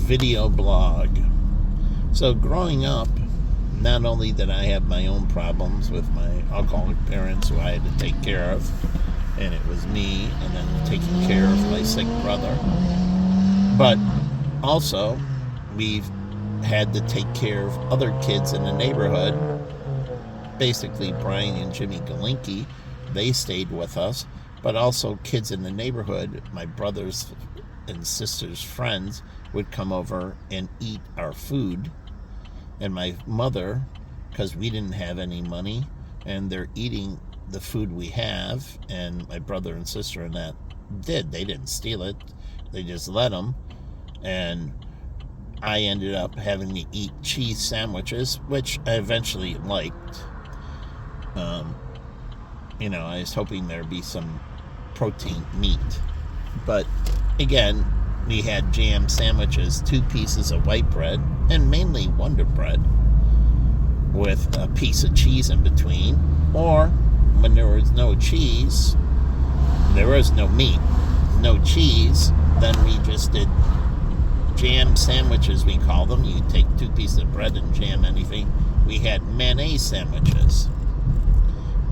video blog. So growing up, not only did I have my own problems with my alcoholic parents who I had to take care of, and it was me, and then taking care of my sick brother, but also we've had to take care of other kids in the neighborhood. Basically, Brian and Jimmy Galinky, they stayed with us, but also kids in the neighborhood, my brothers and sisters' friends, would come over and eat our food. And my mother, because we didn't have any money, and they're eating the food we have, and my brother and sister and that did. They didn't steal it. They just let them. And I ended up having to eat cheese sandwiches, which I eventually liked. I was hoping there'd be some protein meat. But again, we had jam sandwiches, 2 pieces of white bread, and mainly Wonder Bread, with a piece of cheese in between. Or when there was no cheese, there was no meat, no cheese, then we just did jam sandwiches, we call them. You take 2 pieces of bread and jam anything. We had mayonnaise sandwiches.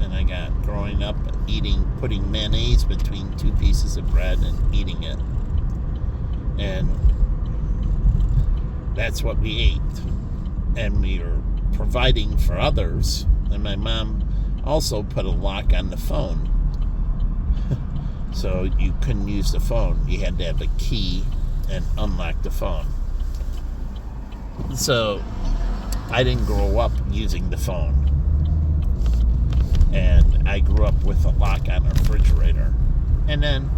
And I got growing up putting mayonnaise between 2 pieces of bread and eating it. And that's what we ate. And we were providing for others. And my mom also put a lock on the phone. So you couldn't use the phone. You had to have a key and unlock the phone. So I didn't grow up using the phone. And I grew up with a lock on a refrigerator. And then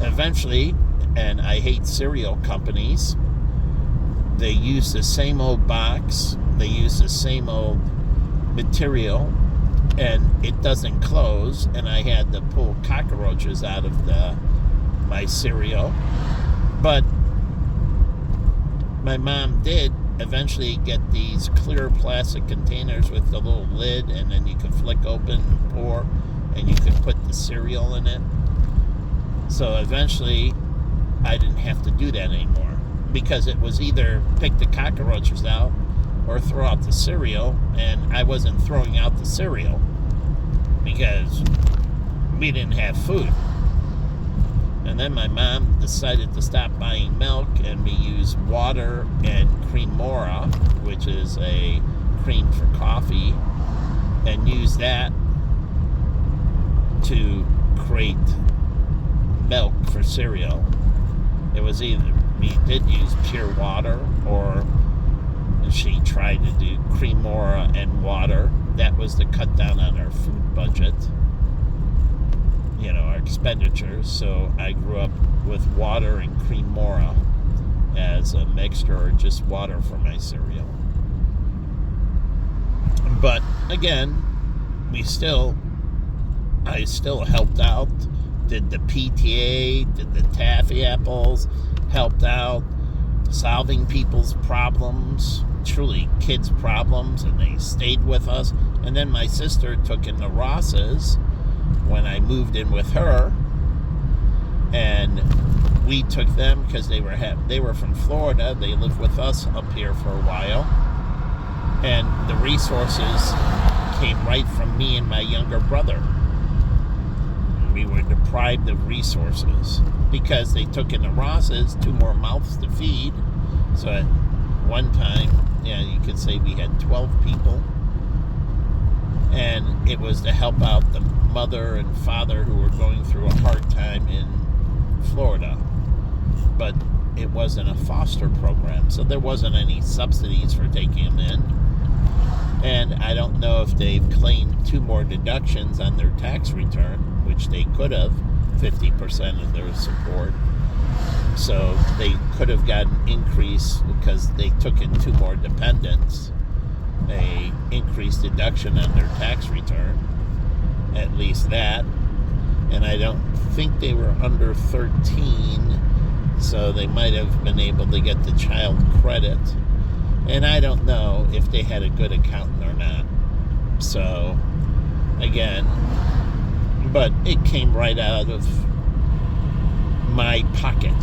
eventually, and I hate cereal companies, they use the same old box, they use the same old material, and it doesn't close, and I had to pull cockroaches out of my cereal. But my mom did eventually get these clear plastic containers with the little lid, and then you could flick open and pour, and you could put the cereal in it. So eventually I didn't have to do that anymore, because it was either pick the cockroaches out or throw out the cereal, and I wasn't throwing out the cereal because we didn't have food. And then my mom decided to stop buying milk, and we use water and Cremora, which is a cream for coffee, and use that to create milk for cereal. It was either we did use pure water, or she tried to do Cremora and water. That was to cut down on our food budget, our expenditures. So I grew up with water and Cremora as a mixture, or just water for my cereal. But again, I still helped out, did the PTA, did the taffy apples, helped out solving people's problems, truly kids' problems, and they stayed with us. And then my sister took in the Rosses when I moved in with her, and we took them because they were from Florida. They lived with us up here for a while, and the resources came right from me and my younger brother. We were deprived of resources because they took in the Rosses, 2 more mouths to feed. So at one time, you could say we had 12 people, and it was to help out the mother and father who were going through a hard time in Florida. But it wasn't a foster program, so there wasn't any subsidies for taking them in. And I don't know if they've claimed 2 more deductions on their tax return, which they could have, 50% of their support. So they could have gotten an increase because they took in 2 more dependents, a increased deduction on their tax return, at least that. And I don't think they were under 13, so they might have been able to get the child credit. And I don't know if they had a good accountant or not. So, again, but it came right out of my pocket.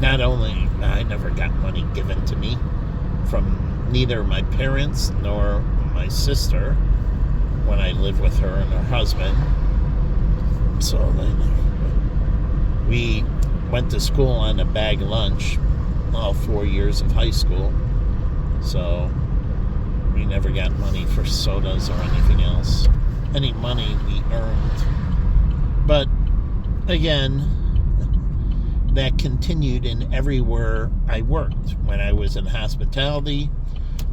Now not only I never got money given to me from neither my parents nor my sister when I lived with her and her husband. So then we went to school on a bag lunch all 4 years of high school. So we never got money for sodas or anything else. Any money we earned. But again, that continued in everywhere I worked. When I was in hospitality,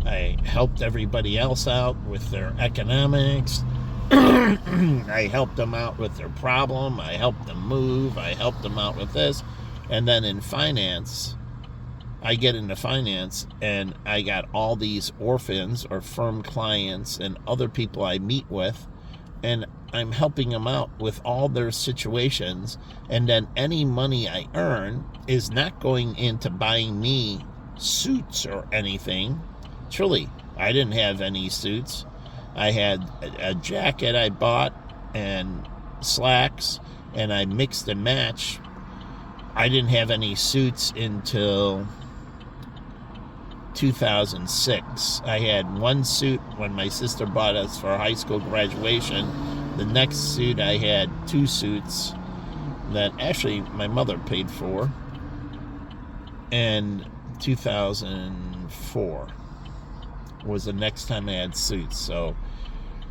I helped everybody else out with their economics. I helped them out with their problem. I helped them move. I helped them out with this. And then in finance, I get into finance and I got all these orphans or firm clients and other people I meet with, and I'm helping them out with all their situations. And then any money I earn is not going into buying me suits or anything. Truly, I didn't have any suits. I had a jacket I bought and slacks, and I mixed and matched. I didn't have any suits until 2006. I had one suit when my sister bought us for high school graduation. The next suit, I had two suits that actually my mother paid for. And 2004 was the next time I had suits. So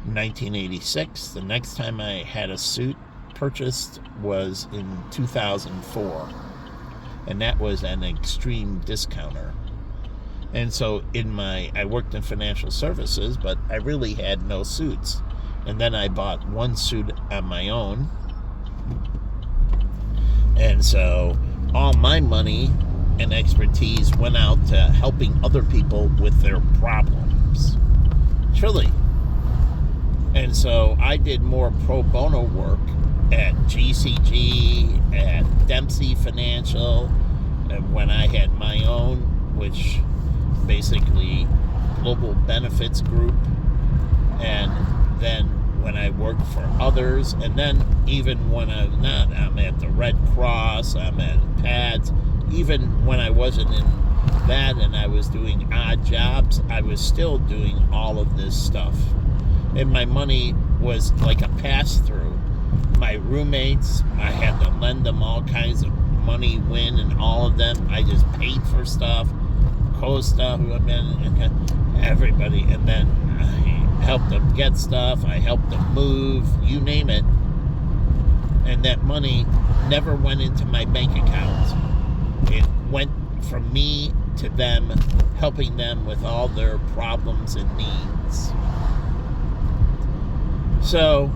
1986, the next time I had a suit purchased was in 2004. And that was an extreme discounter. And so I worked in financial services, but I really had no suits. And then I bought one suit on my own. And so all my money and expertise went out to helping other people with their problems. Truly. And so I did more pro bono work at GCG, at Dempsey Financial, and when I had my own, which basically Global Benefits Group, and then when I worked for others, and then even when I'm not, I'm at the Red Cross, I'm at PADS. Even when I wasn't in that and I was doing odd jobs, I was still doing all of this stuff. And my money was like a pass-through. My roommates, I had to lend them all kinds of money, win, and all of them. I just paid for stuff, co-stuff, everybody. And then I helped them get stuff. I helped them move, you name it. And that money never went into my bank account. It went from me to them, helping them with all their problems and needs. So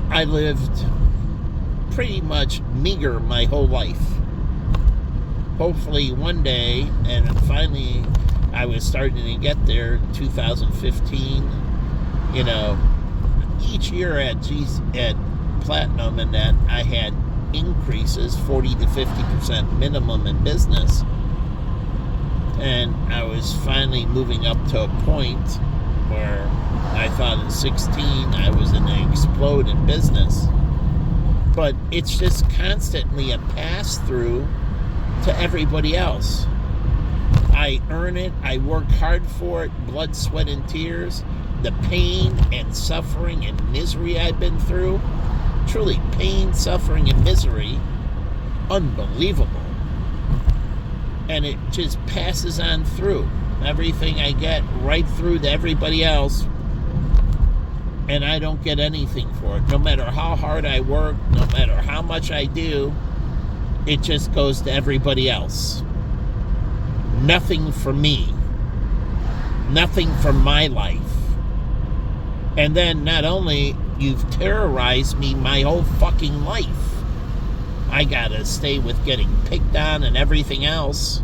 I lived pretty much meager my whole life. Hopefully one day, and finally I was starting to get there in 2015, each year at Platinum and that I had increases 40 to 50% minimum in business. And I was finally moving up to a point where I thought in 16 I was going to explode in business. But it's just constantly a pass-through to everybody else. I earn it, I work hard for it, blood, sweat, and tears. The pain and suffering and misery I've been through, truly pain, suffering, and misery, unbelievable. And it just passes on through. Everything I get right through to everybody else, and I don't get anything for it. No matter how hard I work, no matter how much I do, it just goes to everybody else. Nothing for me. Nothing for my life. And then not only you've terrorized me my whole fucking life, I gotta stay with getting picked on and everything else.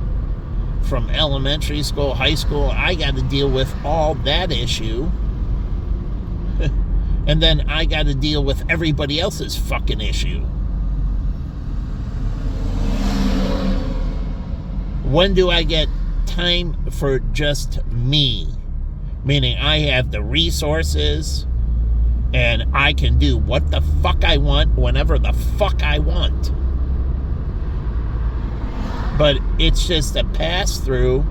From elementary school, high school, I gotta deal with all that issue. And then I gotta deal with everybody else's fucking issue. When do I get time for just me? Meaning I have the resources and I can do what the fuck I want whenever the fuck I want. But it's just a pass-through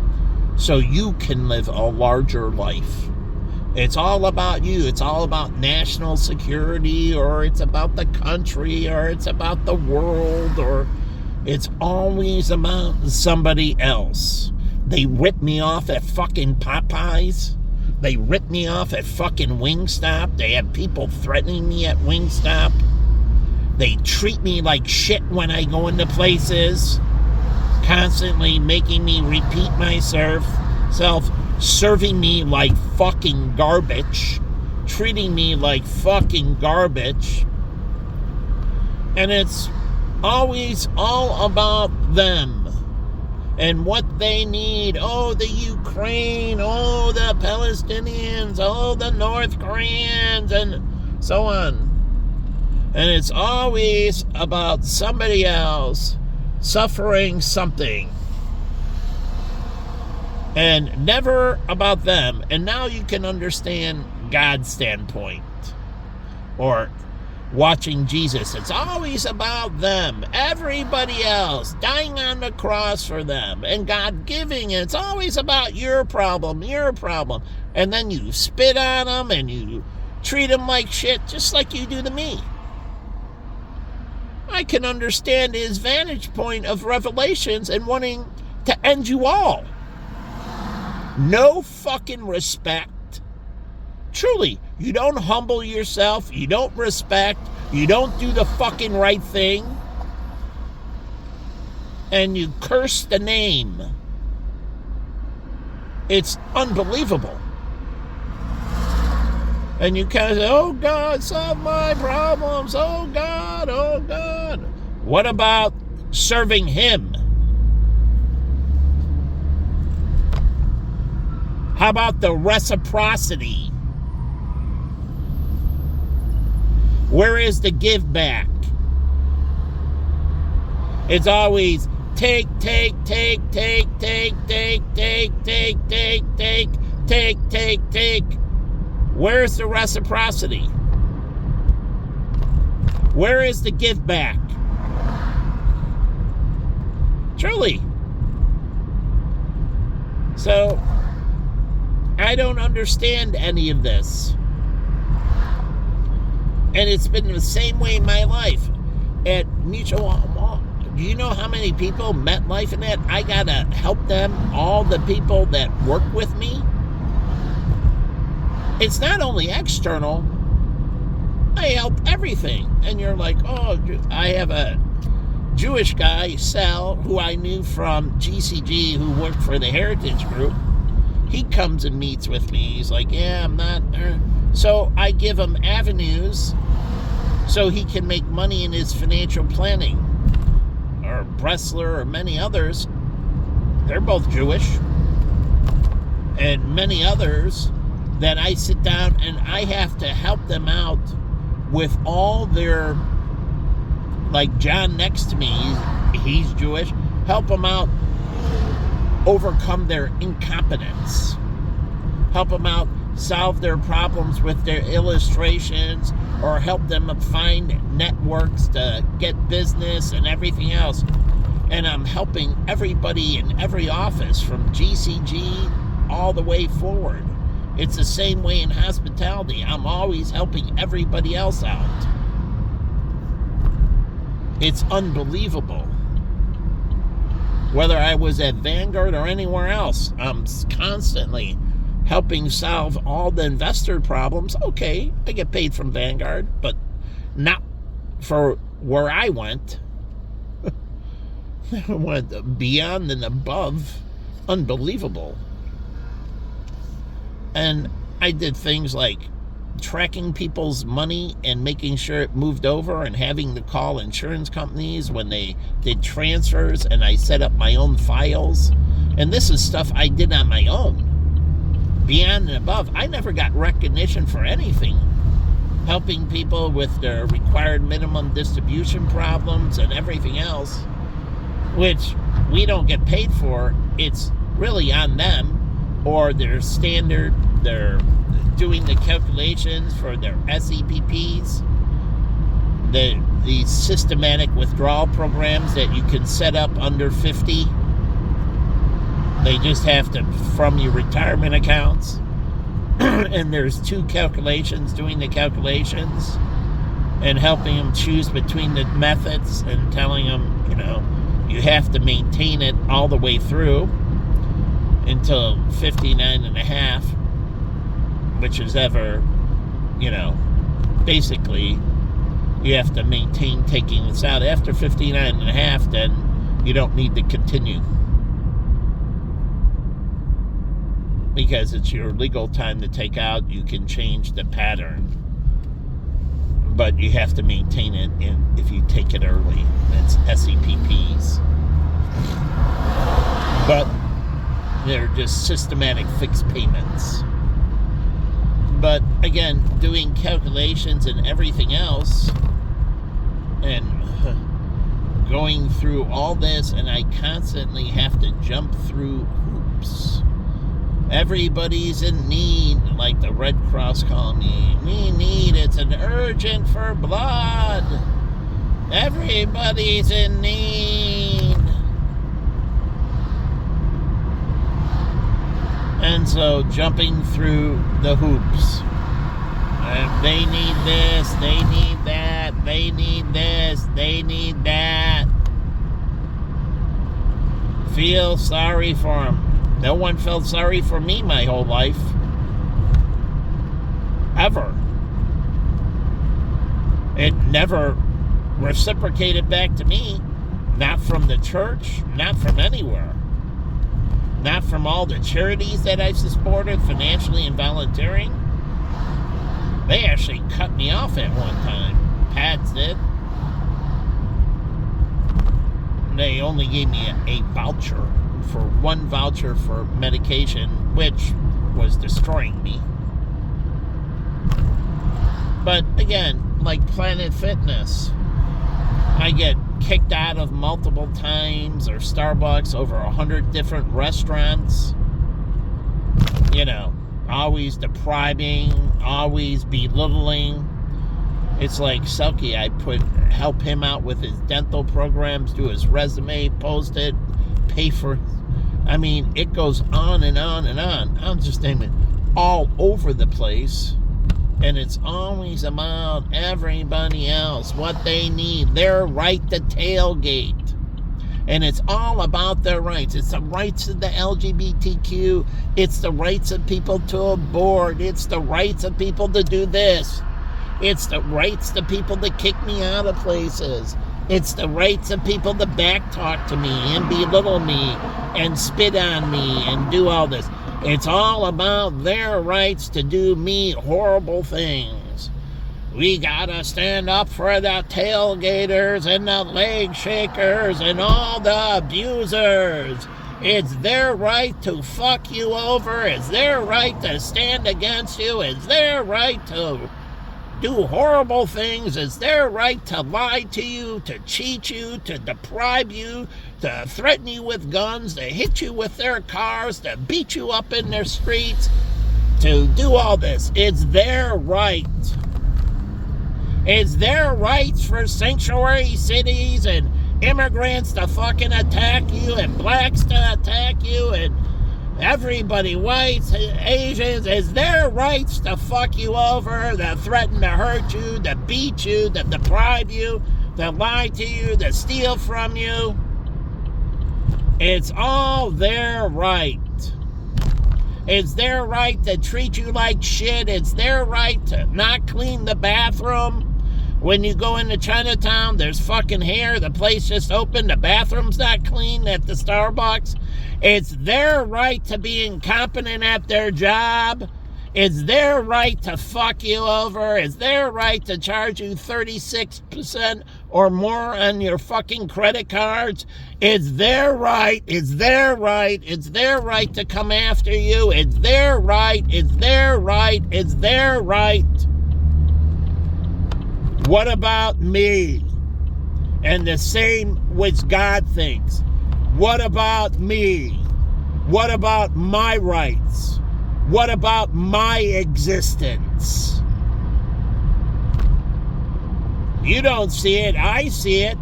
so you can live a larger life. It's all about you. It's all about national security, or it's about the country, or it's about the world, or it's always about somebody else. They rip me off at fucking Popeyes. They rip me off at fucking Wingstop. They have people threatening me at Wingstop. They treat me like shit when I go into places, constantly making me repeat myself, serving me like fucking garbage, treating me like fucking garbage. And it's always all about them and what they need. Oh, the Ukraine, oh, the Palestinians, oh, the North Koreans, and so on. And it's always about somebody else suffering something. And never about them. And now you can understand God's standpoint. Or watching Jesus. It's always about them. Everybody else dying on the cross for them. And God giving. It's always about your problem. Your problem. And then you spit on them and you treat them like shit, just like you do to me. I can understand his vantage point of Revelations and wanting to end you all. No fucking respect. Truly, you don't humble yourself. You don't respect. You don't do the fucking right thing. And you curse the name. It's unbelievable. And you kind of say, oh God, solve my problems. Oh God, oh God. What about serving him? How about the reciprocity? Where is the give back? It's always take. Where's the reciprocity? Where is the give back? Truly. So, I don't understand any of this. And it's been the same way in my life. At Mutual, do you know how many people MetLife and that? I gotta help them, all the people that work with me. It's not only external. I help everything. And you're like, oh, I have a Jewish guy, Sal, who I knew from GCG, who worked for the Heritage Group. He comes and meets with me. He's like, yeah, I'm not. So I give him avenues so he can make money in his financial planning. Or Bressler or many others. They're both Jewish. And many others that I sit down and I have to help them out with all their, like John next to me, he's Jewish, help them out overcome their incompetence, help them out solve their problems with their illustrations, or help them find networks to get business and everything else. And I'm helping everybody in every office from GCG all the way forward. It's the same way in hospitality. I'm always helping everybody else out. It's unbelievable. Whether I was at Vanguard or anywhere else, I'm constantly helping solve all the investor problems. Okay, I get paid from Vanguard, but not for where I went. I went beyond and above. Unbelievable. And I did things like tracking people's money and making sure it moved over and having to call insurance companies when they did transfers, and I set up my own files. And this is stuff I did on my own. Beyond and above, I never got recognition for anything. Helping people with their required minimum distribution problems and everything else, which we don't get paid for. It's really on them. Or their standard, they're doing the calculations for their SEPPs. these systematic withdrawal programs that you can set up under 50. They just have to from your retirement accounts. And there's two calculations, doing the calculations and helping them choose between the methods and telling them, you have to maintain it all the way through until 59 and a half, which is ever, basically you have to maintain taking this out. After 59 and a half, then you don't need to continue, because it's your legal time to take out. You can change the pattern, but you have to maintain it if you take it early. It's SEPPs. But they're just systematic fixed payments. But again, doing calculations and everything else and going through all this, and I constantly have to jump through hoops. Everybody's in need, like the Red Cross calling me. It's an urgent for blood. Everybody's in need. And so jumping through the hoops. They need this, they need that, they need this, they need that. Feel sorry for them. No one felt sorry for me my whole life. Ever. It never reciprocated back to me. Not from the church, not from anywhere. Not from all the charities that I supported financially and volunteering. They actually cut me off at one time. PADS did. They only gave me a voucher. For one voucher for medication, which was destroying me. But again, like Planet Fitness, I get kicked out of multiple times, or Starbucks, over 100 different restaurants. Always depriving, always belittling. It's like Selkie, I help him out with his dental programs, do his resume, post it, pay for. It goes on and on and on. I'm just naming all over the place. And it's always about everybody else, what they need, their right to tailgate. And it's all about their rights. It's the rights of the LGBTQ. It's the rights of people to abort. It's the rights of people to do this. It's the rights of people to kick me out of places. It's the rights of people to backtalk to me and belittle me and spit on me and do all this. It's all about their rights to do me horrible things. We gotta stand up for the tailgaters and the leg shakers and all the abusers. It's their right to fuck you over. It's their right to stand against you. It's their right to do horrible things. It's their right to lie to you, to cheat you, to deprive you, to threaten you with guns, to hit you with their cars, to beat you up in their streets, to do all this. It's their right. It's their rights for sanctuary cities and immigrants to fucking attack you and blacks to attack you and everybody, whites, Asians. It's their rights to fuck you over, to threaten to hurt you, to beat you, to deprive you, to lie to you, to steal from you. It's all their right. It's their right to treat you like shit. It's their right to not clean the bathroom. When you go into Chinatown, there's fucking hair. The place just opened. The bathroom's not clean at the Starbucks. It's their right to be incompetent at their job. It's their right to fuck you over. It's their right to charge you 36% or more on your fucking credit cards. It's their right. It's their right. It's their right to come after you. It's their right. It's their right. It's their right. What about me? And the same which God thinks. What about me? What about my rights? What about my existence? You don't see it. I see it.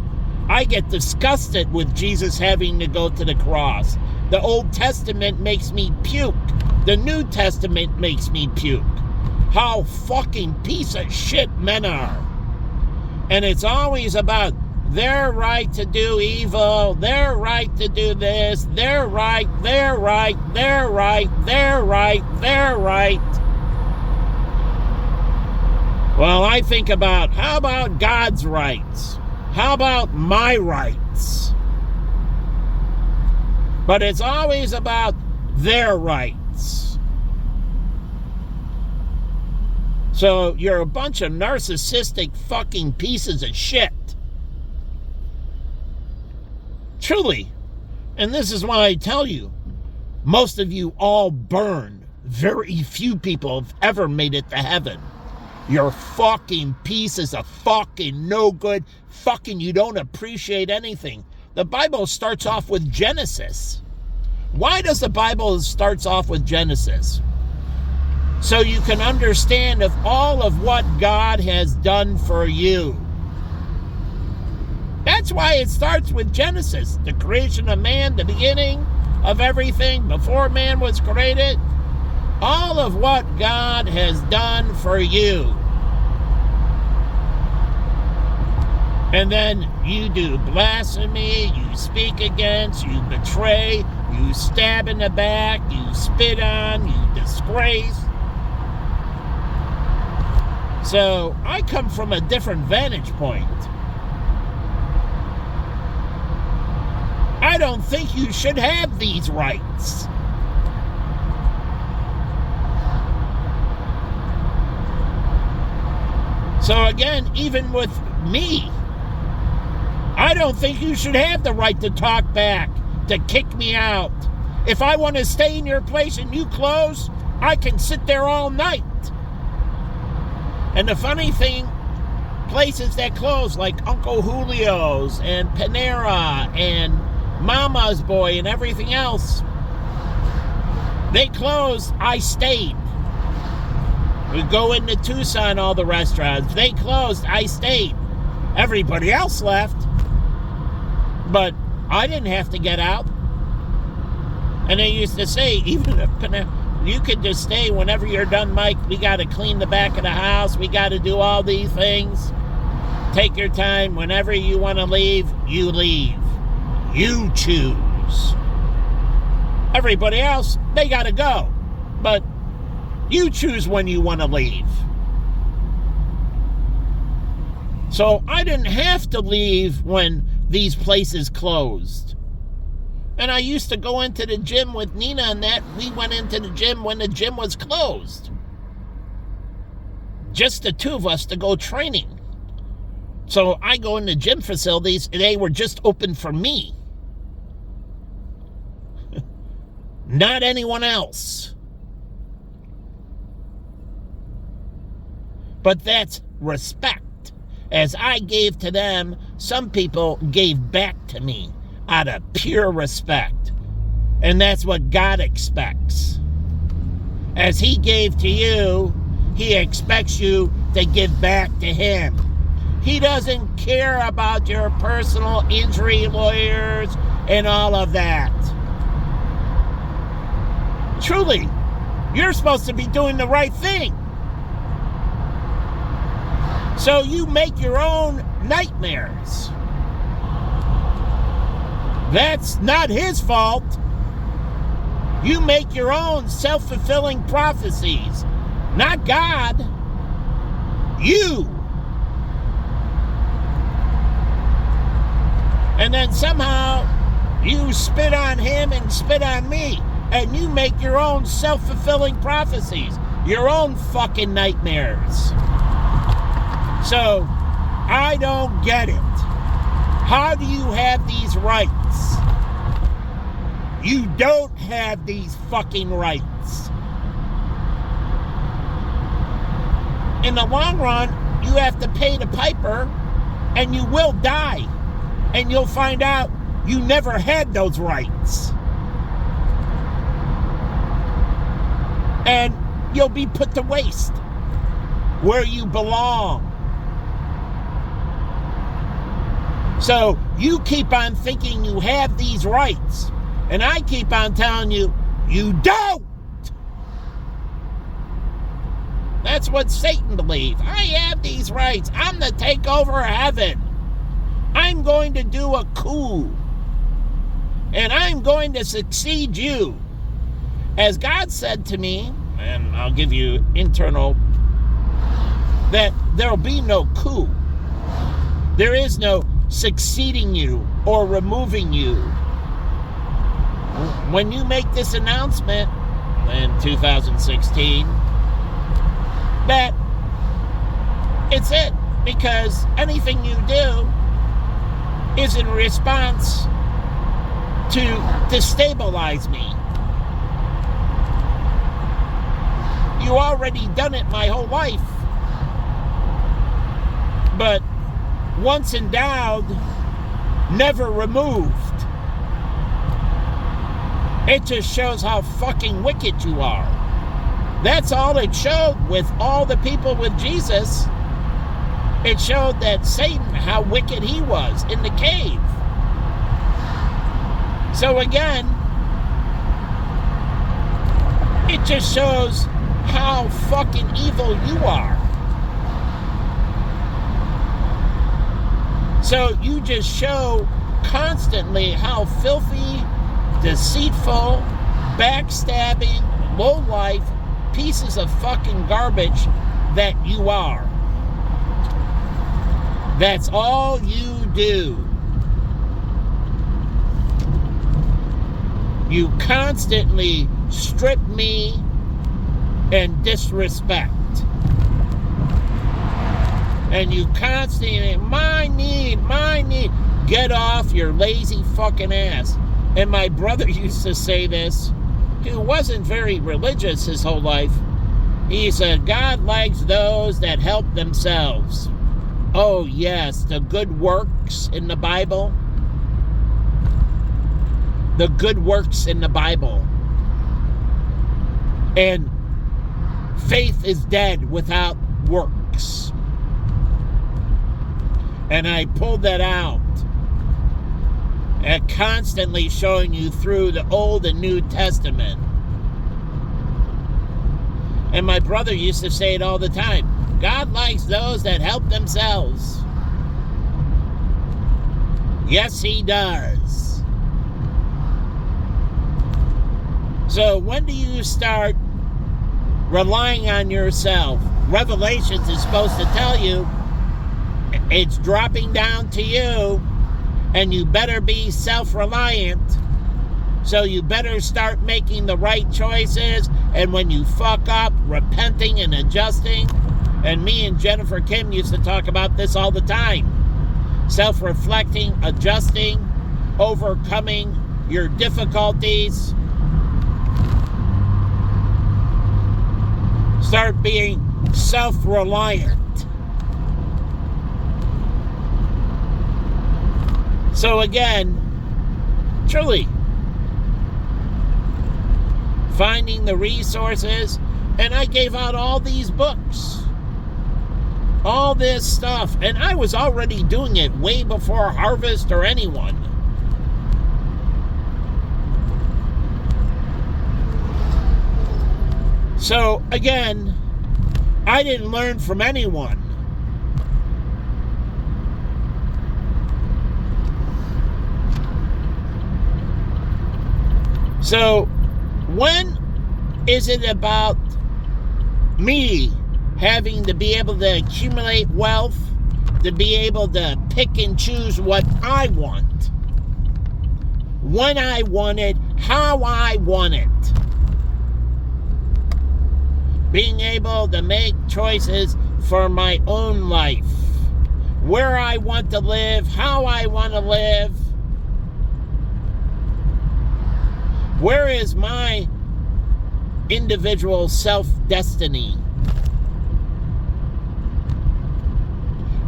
I get disgusted with Jesus having to go to the cross. The Old Testament makes me puke. The New Testament makes me puke. How fucking piece of shit men are. And it's always about their right to do evil, their right to do this, their right, their right, their right, their right, their right. Well, I think about, how about God's rights? How about my rights? But it's always about their rights. So you're a bunch of narcissistic fucking pieces of shit. Truly. And this is why I tell you, most of you all burn. Very few people have ever made it to heaven. You're fucking pieces of fucking no good. Fucking you don't appreciate anything. The Bible starts off with Genesis. Why does the Bible starts off with Genesis? So you can understand of all of what God has done for you. That's why it starts with Genesis, the creation of man, the beginning of everything before man was created. All of what God has done for you. And then you do blasphemy, you speak against, you betray, you stab in the back, you spit on, you disgrace. So I come from a different vantage point. I don't think you should have these rights. So again, even with me, I don't think you should have the right to talk back, to kick me out. If I want to stay in your place and you close, I can sit there all night. And the funny thing, places that close like Uncle Julio's and Panera and Mama's Boy and everything else, they closed, I stayed. We go into Tucson, all the restaurants, they closed, I stayed. Everybody else left, but I didn't have to get out. And they used to say, even if you could just stay whenever you're done, Mike. We got to clean the back of the house. We got to do all these things. Take your time. Whenever you want to leave, you leave. You choose. Everybody else, they got to go. But you choose when you want to leave. So I didn't have to leave when these places closed. And I used to go into the gym with Nina and that. We went into the gym when the gym was closed. Just the two of us to go training. So I go into gym facilities, and they were just open for me. Not anyone else. But that's respect. As I gave to them, some people gave back to me out of pure respect. And that's what God expects. As He gave to you, He expects you to give back to Him. He doesn't care about your personal injury lawyers and all of that. Truly, you're supposed to be doing the right thing. So you make your own nightmares. That's not His fault. You make your own self-fulfilling prophecies. Not God. You. And then somehow you spit on Him and spit on me. And you make your own self-fulfilling prophecies. Your own fucking nightmares. So, I don't get it. How do you have these rights? You don't have these fucking rights. In the long run, you have to pay the piper, and you will die. And you'll find out you never had those rights. And you'll be put to waste where you belong. So you keep on thinking you have these rights. And I keep on telling you, you don't. That's what Satan believes. I have these rights. I'm the takeover of heaven. I'm going to do a coup. And I'm going to succeed you. As God said to me, and I'll give you internal, that there'll be no coup. There is no succeeding you or removing you. When you make this announcement in 2016, that it's it, because anything you do is in response to destabilize me. You already done it my whole life. But once endowed, never removed. It just shows how fucking wicked you are. That's all it showed with all the people with Jesus. It showed that Satan, how wicked he was in the cave. So again, it just shows how fucking evil you are. So you just show constantly how filthy, deceitful, backstabbing, low-life pieces of fucking garbage that you are. That's all you do. You constantly strip me and disrespect. And you constantly, my need. Get off your lazy fucking ass. And my brother used to say this, who wasn't very religious his whole life. He said, God likes those that help themselves. Oh yes, the good works in the Bible. The good works in the Bible. And faith is dead without works. And I pulled that out. And constantly showing you through the Old and New Testament. And my brother used to say it all the time. God likes those that help themselves. Yes, he does. So when do you start relying on yourself? Revelations is supposed to tell you it's dropping down to you, and you better be self-reliant. So you better start making the right choices, and when you fuck up, repenting and adjusting. And me and Jennifer Kim used to talk about this all the time. Self-reflecting, adjusting, overcoming your difficulties. Start being self-reliant. So again, truly, finding the resources, and I gave out all these books, all this stuff, and I was already doing it way before Harvest or anyone. So again, I didn't learn from anyone. So when is it about me having to be able to accumulate wealth, to be able to pick and choose what I want, when I want it, how I want it? Being able to make choices for my own life, where I want to live, how I want to live. Where is my individual self-destiny?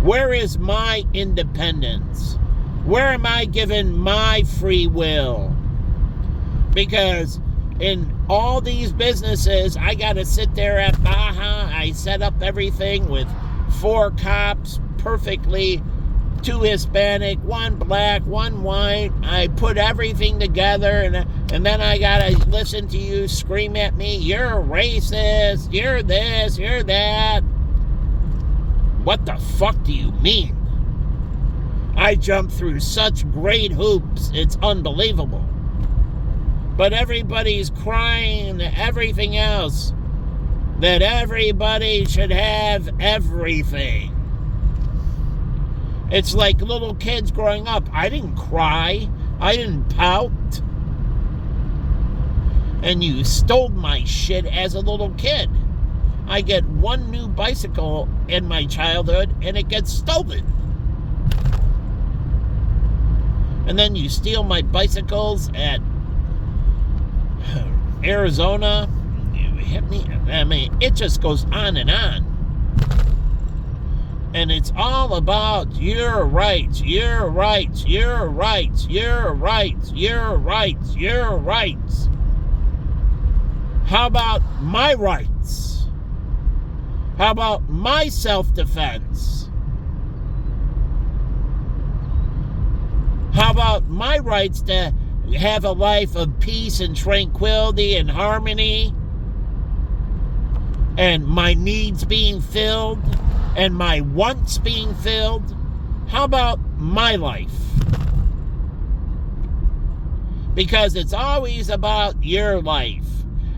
Where is my independence? Where am I given my free will? Because in all these businesses, I got to sit there at Baja. I set up everything with 4 cops perfectly 2 Hispanic, 1 black, 1 white. I put everything together, and then I gotta listen to you scream at me, you're racist, you're this, you're that. What the fuck do you mean? I jumped through such great hoops, it's unbelievable. But everybody's crying and everything else, that everybody should have everything. It's like little kids growing up. I didn't cry. I didn't pout. And you stole my shit as a little kid. I get 1 new bicycle in my childhood and it gets stolen. And then you steal my bicycles at Arizona. You hit me. I mean, it just goes on and on. And it's all about your rights, your rights, your rights, your rights, your rights, your rights. How about my rights? How about my self-defense? How about my rights to have a life of peace and tranquility and harmony? And my needs being filled? And my wants being filled? How about my life? Because it's always about your life.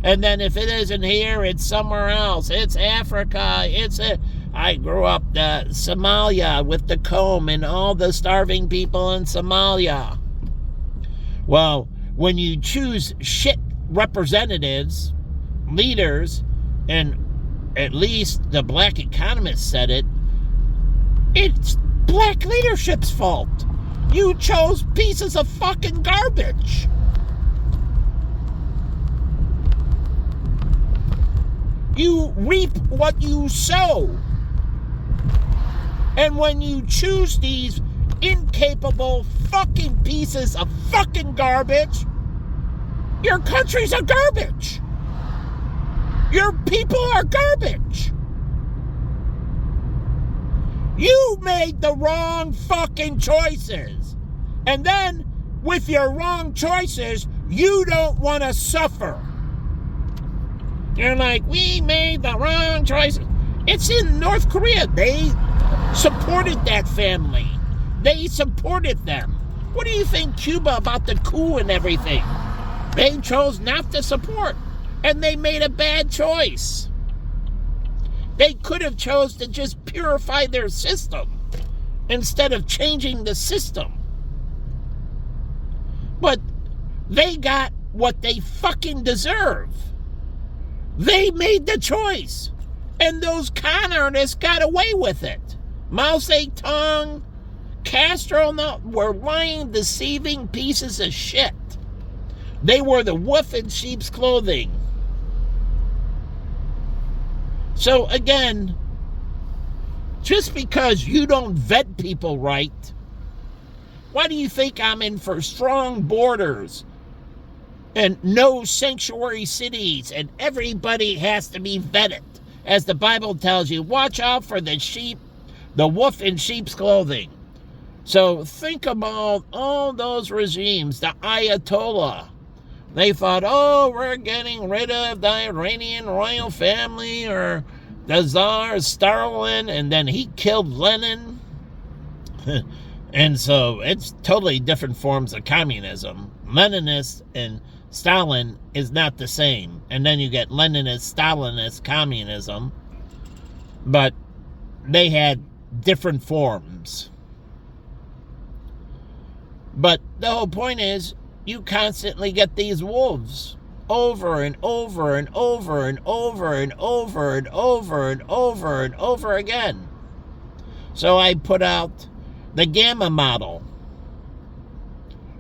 And then if it isn't here, it's somewhere else. It's Africa. I grew up in Somalia with the comb and all the starving people in Somalia. Well, when you choose shit representatives, leaders, and at least the Black Economist said it, it's black leadership's fault. You chose pieces of fucking garbage. You reap what you sow. And when you choose these incapable fucking pieces of fucking garbage, your countries are garbage. Your people are garbage. You made the wrong fucking choices. And then, with your wrong choices, you don't want to suffer. You're like, we made the wrong choices. It's in North Korea. They supported that family. They supported them. What do you think, Cuba, about the coup and everything? They chose not to support. And they made a bad choice. They could have chose to just purify their system instead of changing the system. But they got what they fucking deserve. They made the choice. And those con artists got away with it. Mao Zedong, Castro, were lying, deceiving pieces of shit. They were the wolf in sheep's clothing. So again, just because you don't vet people right, why do you think I'm in for strong borders and no sanctuary cities and everybody has to be vetted? As the Bible tells you, watch out for the sheep, the wolf in sheep's clothing. So think about all those regimes, the Ayatollah. They thought, oh, we're getting rid of the Iranian royal family or the Tsar Stalin, and then he killed Lenin. And so it's totally different forms of communism. Leninist and Stalin is not the same. And then you get Leninist, Stalinist communism. But they had different forms. But the whole point is, you constantly get these wolves over and over and over and over and over and over and over and over again. So I put out the Gamma model.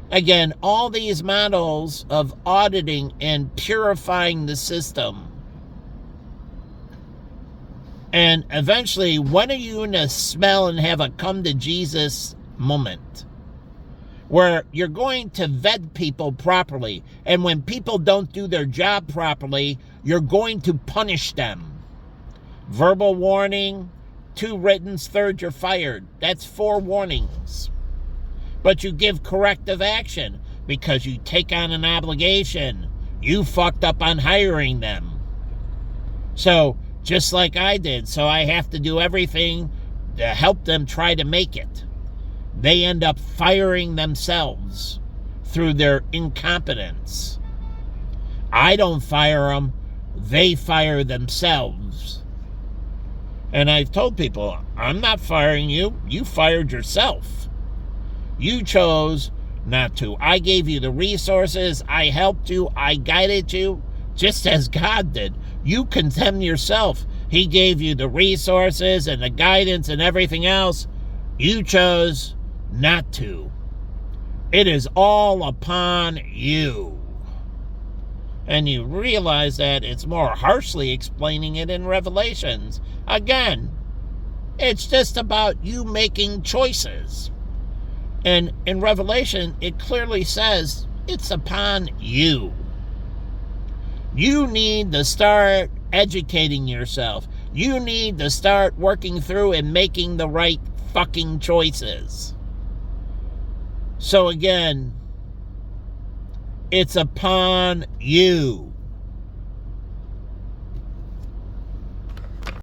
Again, all these models of auditing and purifying the system. And eventually, when are you going to smell and have a come to Jesus moment? Where you're going to vet people properly. And when people don't do their job properly, you're going to punish them. Verbal warning, 2 writtens, 3rd, you're fired. That's 4 warnings. But you give corrective action because you take on an obligation. You fucked up on hiring them. So, just like I did, so I have to do everything to help them try to make it. They end up firing themselves through their incompetence. I don't fire them. They fire themselves. And I've told people, I'm not firing you. You fired yourself. You chose not to. I gave you the resources. I helped you. I guided you, just as God did. You condemn yourself. He gave you the resources and the guidance and everything else. You chose not to. It is all upon you. And you realize that it's more harshly explaining it in Revelations. Again, it's just about you making choices. And in Revelation, it clearly says it's upon you. You need to start educating yourself. You need to start working through and making the right fucking choices. So again, it's upon you.